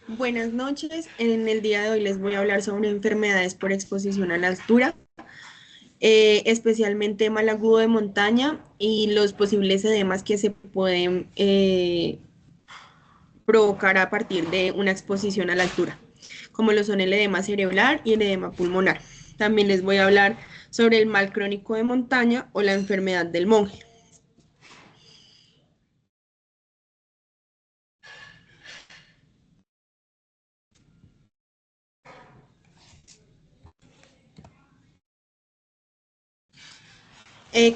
Buenas noches. En el día de hoy les voy a hablar sobre enfermedades por exposición a la altura, especialmente mal agudo de montaña y los posibles edemas que se pueden provocar a partir de una exposición a la altura, como lo son el edema cerebral y el edema pulmonar. También les voy a hablar sobre el mal crónico de montaña o la enfermedad del monje.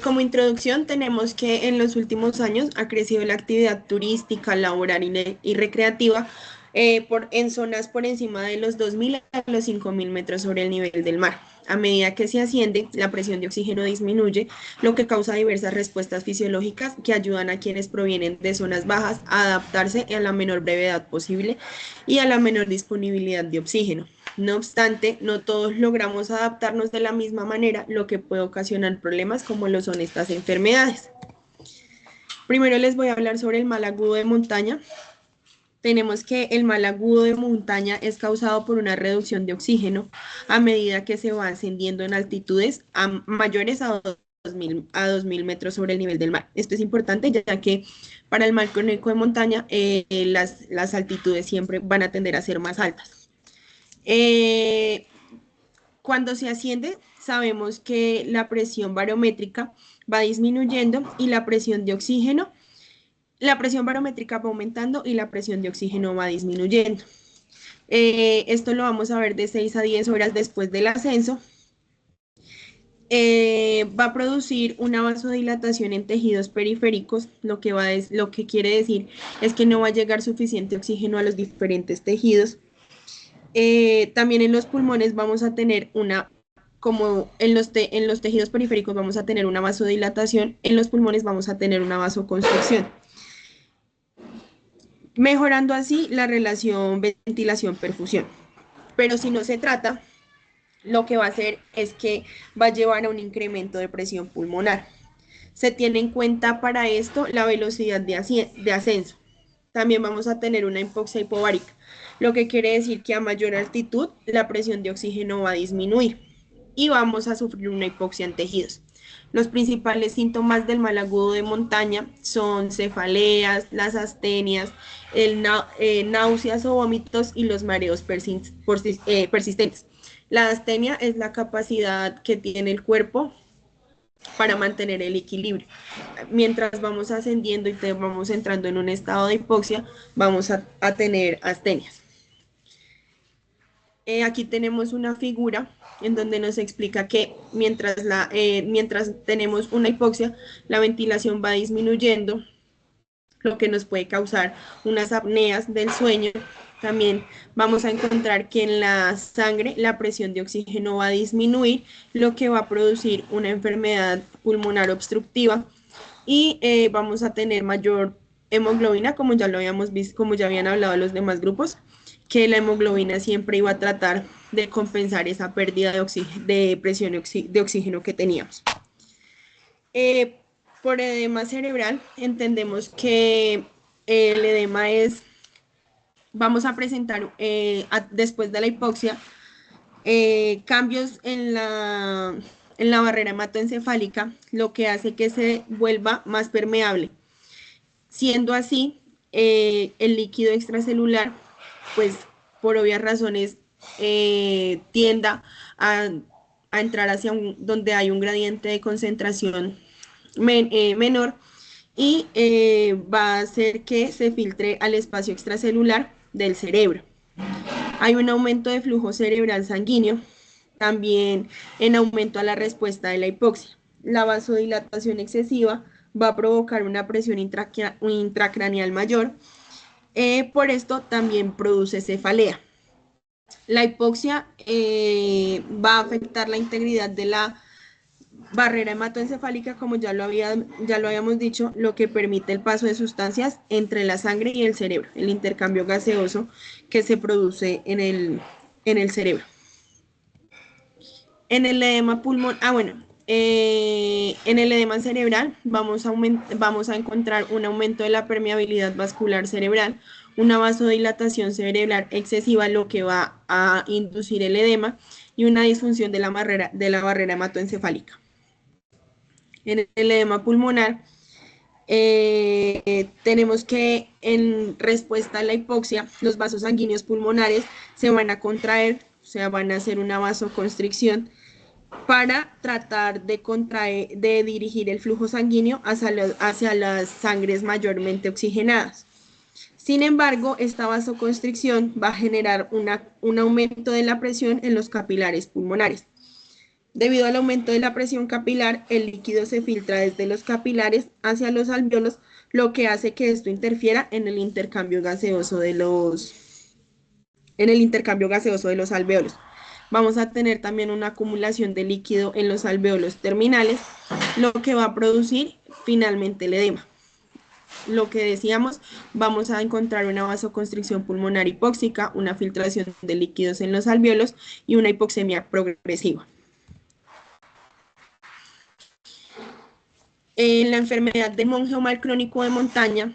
Como introducción, tenemos que en los últimos años ha crecido la actividad turística, laboral y recreativa en zonas por encima de los 2.000 a los 5.000 metros sobre el nivel del mar. A medida que se asciende, la presión de oxígeno disminuye, lo que causa diversas respuestas fisiológicas que ayudan a quienes provienen de zonas bajas a adaptarse a la menor brevedad posible y a la menor disponibilidad de oxígeno. No obstante, no todos logramos adaptarnos de la misma manera, lo que puede ocasionar problemas como lo son estas enfermedades. Primero les voy a hablar sobre el mal agudo de montaña. Tenemos que el mal agudo de montaña es causado por una reducción de oxígeno a medida que se va ascendiendo en altitudes mayores a 2.000 metros sobre el nivel del mar. Esto es importante ya que para el mal crónico de montaña las altitudes siempre van a tender a ser más altas. Eh, Cuando se asciende, sabemos que la presión barométrica va disminuyendo y la presión barométrica va aumentando y la presión de oxígeno va disminuyendo. Esto lo vamos a ver de 6 a 10 horas después del ascenso. Va a producir una vasodilatación en tejidos periféricos, lo que quiere decir es que no va a llegar suficiente oxígeno a los diferentes tejidos. También en los pulmones vamos a tener como en los tejidos periféricos vamos a tener una vasodilatación, en los pulmones vamos a tener una vasoconstricción, mejorando así la relación ventilación-perfusión. Pero si no se trata, lo que va a hacer es que va a llevar a un incremento de presión pulmonar. Se tiene en cuenta para esto la velocidad de ascenso. También vamos a tener una hipoxia hipovárica, lo que quiere decir que a mayor altitud la presión de oxígeno va a disminuir y vamos a sufrir una hipoxia en tejidos. Los principales síntomas del mal agudo de montaña son cefaleas, las astenias, náuseas o vómitos y los mareos persistentes. La astenia es la capacidad que tiene el cuerpo para mantener el equilibrio. Mientras vamos ascendiendo y vamos entrando en un estado de hipoxia, vamos a tener astenias. Aquí tenemos una figura en donde nos explica que mientras tenemos una hipoxia, la ventilación va disminuyendo, lo que nos puede causar unas apneas del sueño. También vamos a encontrar que en la sangre la presión de oxígeno va a disminuir, lo que va a producir una enfermedad pulmonar obstructiva y vamos a tener mayor hemoglobina, como ya lo habíamos visto, como ya habían hablado los demás grupos, que la hemoglobina siempre iba a tratar de compensar esa pérdida de presión de oxígeno que teníamos. Eh, por edema cerebral entendemos que el edema vamos a presentar después de la hipoxia cambios en la barrera hematoencefálica, lo que hace que se vuelva más permeable. Siendo así, el líquido extracelular, pues por obvias razones, tienda a, a entrar donde hay un gradiente de concentración menor y va a hacer que se filtre al espacio extracelular del cerebro. Hay un aumento de flujo cerebral sanguíneo, también en aumento a la respuesta de la hipoxia. La vasodilatación excesiva va a provocar una presión intracraneal mayor, por esto también produce cefalea. La hipoxia va a afectar la integridad de la barrera hematoencefálica, como ya lo habíamos dicho, lo que permite el paso de sustancias entre la sangre y el cerebro, el intercambio gaseoso que se produce en el cerebro. En el edema pulmonar, En el edema cerebral vamos a encontrar un aumento de la permeabilidad vascular cerebral, una vasodilatación cerebral excesiva, lo que va a inducir el edema, y una disfunción de la barrera hematoencefálica. En el edema pulmonar, tenemos que en respuesta a la hipoxia, los vasos sanguíneos pulmonares se van a contraer, o sea, van a hacer una vasoconstricción para tratar de dirigir el flujo sanguíneo hacia las sangres mayormente oxigenadas. Sin embargo, esta vasoconstricción va a generar un aumento de la presión en los capilares pulmonares. Debido al aumento de la presión capilar, el líquido se filtra desde los capilares hacia los alvéolos, lo que hace que esto interfiera en el intercambio gaseoso de los alvéolos. Vamos a tener también una acumulación de líquido en los alvéolos terminales, lo que va a producir finalmente el edema. Lo que decíamos, vamos a encontrar una vasoconstricción pulmonar hipóxica, una filtración de líquidos en los alvéolos y una hipoxemia progresiva. En la enfermedad del monje o mal crónico de montaña,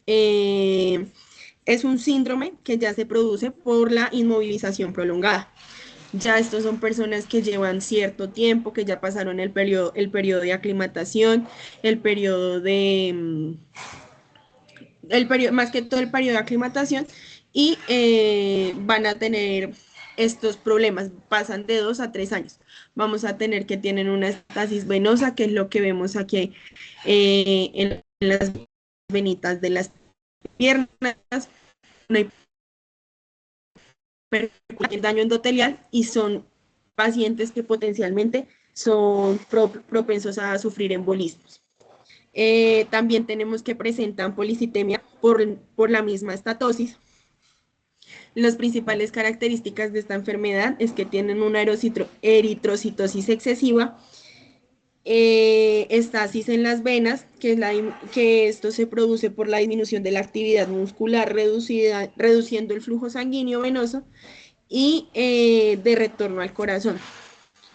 es un síndrome que ya se produce por la inmovilización prolongada. Ya estos son personas que llevan cierto tiempo, que ya pasaron el periodo de aclimatación, más que todo el periodo de aclimatación, y van a tener estos problemas, pasan de 2 a 3 años. Vamos a tener que tienen una estasis venosa, que es lo que vemos aquí en las venitas de las piernas, el daño endotelial, y son pacientes que potencialmente son propensos a sufrir embolismos. También tenemos que presentan policitemia por la misma estatosis. Las principales características de esta enfermedad es que tienen una eritrocitosis excesiva, estasis en las venas, que esto se produce por la disminución de la actividad muscular reduciendo el flujo sanguíneo venoso, y de retorno al corazón.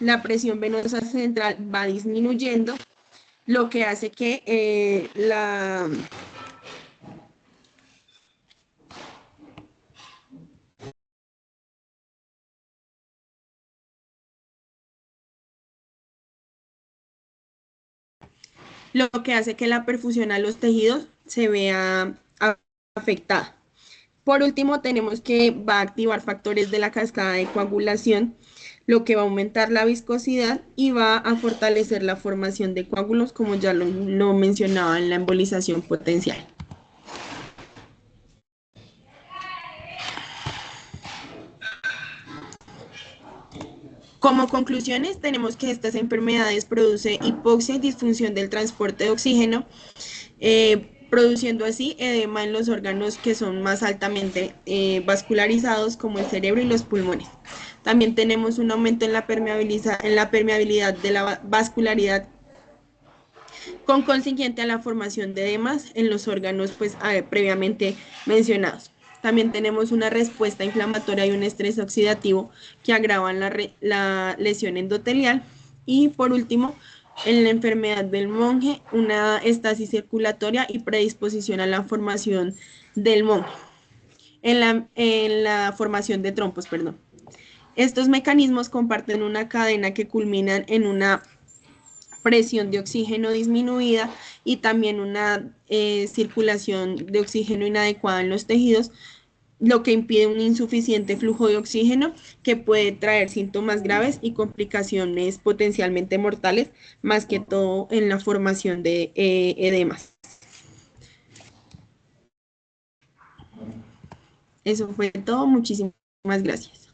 La presión venosa central va disminuyendo, lo que hace que la perfusión a los tejidos se vea afectada. Por último, tenemos que va a activar factores de la cascada de coagulación, lo que va a aumentar la viscosidad y va a fortalecer la formación de coágulos, como ya lo mencionaba en la embolización potencial. Como conclusiones, tenemos que estas enfermedades producen hipoxia y disfunción del transporte de oxígeno, produciendo así edema en los órganos que son más altamente vascularizados, como el cerebro y los pulmones. También tenemos un aumento en la permeabilidad de la vascularidad, con consiguiente a la formación de edemas en los órganos pues, previamente mencionados. También tenemos una respuesta inflamatoria y un estrés oxidativo que agravan la lesión endotelial. Y por último, en la enfermedad del monje, una estasis circulatoria y predisposición a la formación del monje, en la formación de trompos, perdón. Estos mecanismos comparten una cadena que culminan en una presión de oxígeno disminuida y también una circulación de oxígeno inadecuada en los tejidos, lo que impide un insuficiente flujo de oxígeno que puede traer síntomas graves y complicaciones potencialmente mortales, más que todo en la formación de edemas. Eso fue todo. Muchísimas gracias.